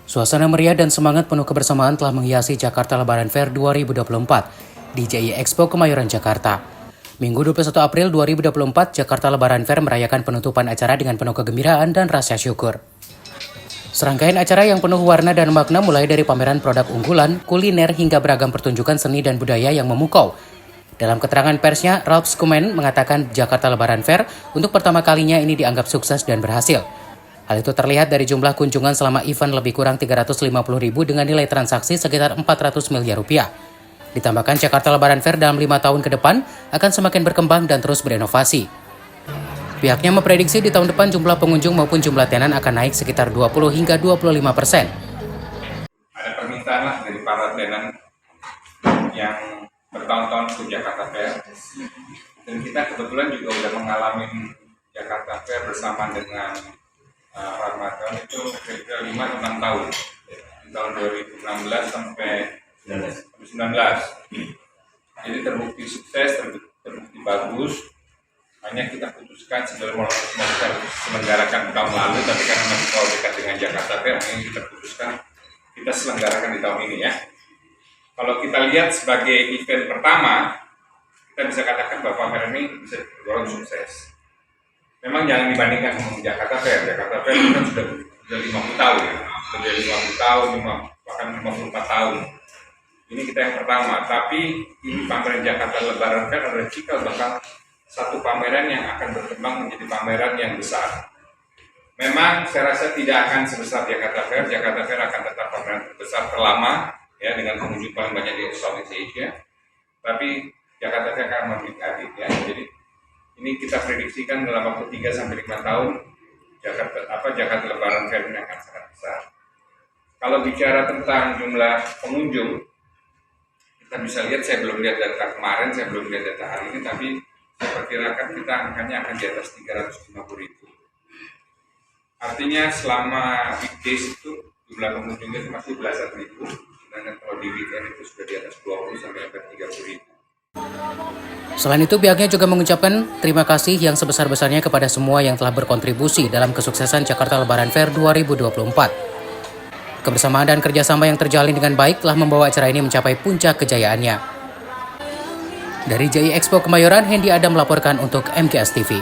Suasana meriah dan semangat penuh kebersamaan telah menghiasi Jakarta Lebaran Fair 2024 di JI Expo Kemayoran, Jakarta. Minggu 21 April 2024, Jakarta Lebaran Fair merayakan penutupan acara dengan penuh kegembiraan dan rasa syukur. Serangkaian acara yang penuh warna dan makna mulai dari pameran produk unggulan, kuliner, hingga beragam pertunjukan seni dan budaya yang memukau. Dalam keterangan persnya, Ralph Skuman mengatakan Jakarta Lebaran Fair untuk pertama kalinya ini dianggap sukses dan berhasil. Hal itu terlihat dari jumlah kunjungan selama event lebih kurang 350.000 dengan nilai transaksi sekitar 400 miliar rupiah. Ditambahkan Jakarta Lebaran Fair dalam 5 tahun ke depan akan semakin berkembang dan terus berinovasi. Pihaknya memprediksi di tahun depan jumlah pengunjung maupun jumlah tenan akan naik sekitar 20 hingga 25%. Ada permintaan lah dari para tenan yang bertahun-tahun ke Jakarta Fair. Dan kita kebetulan juga sudah mengalami Jakarta Fair bersama dengan Ramadan itu kira-kira 5-6 tahun, di tahun 2016 sampai 2019. Jadi terbukti sukses, terbukti bagus. Hanya kita putuskan sebelum kita selenggarakan tahun lalu, tapi karena masih terlalu dekat dengan Jakarta Fair, ini kita putuskan kita selenggarakan di tahun ini ya. Kalau kita lihat sebagai event pertama, kita bisa katakan bahwa pameran ini bisa tergolong sukses. Memang jangan dibandingkan dengan Jakarta Fair. Jakarta Fair kan sudah 50 tahun ya. Sudah 50 tahun, bahkan 54 tahun. Ini kita yang pertama. Tapi ini pameran Jakarta Lebaran Fair adalah cikal bakal satu pameran yang akan berkembang menjadi pameran yang besar. Memang saya rasa tidak akan sebesar Jakarta Fair. Jakarta Fair akan tetap pameran terbesar terlama ya, dengan pengunjung paling banyak di Southeast Asia. Tapi Jakarta Fair akan memiliki adik ya. Jadi ini kita prediksikan dalam waktu 3-5 tahun Jakarta Lebaran Fair ini akan sangat besar. Kalau bicara tentang jumlah pengunjung, kita bisa lihat, saya belum lihat data kemarin, saya belum lihat data hari ini, tapi saya perkirakan kita angkanya akan di atas 350.000. Artinya selama weekdays itu jumlah pengunjungnya itu masih belasan ribu, sedangkan kalau di weekend itu sudah di atas 20 sampai 30.000. Selain itu, pihaknya juga mengucapkan terima kasih yang sebesar-besarnya kepada semua yang telah berkontribusi dalam kesuksesan Jakarta Lebaran Fair 2024. Kebersamaan dan kerjasama yang terjalin dengan baik telah membawa acara ini mencapai puncak kejayaannya. Dari JI Expo Kemayoran, Hendy Adam melaporkan untuk MKS TV.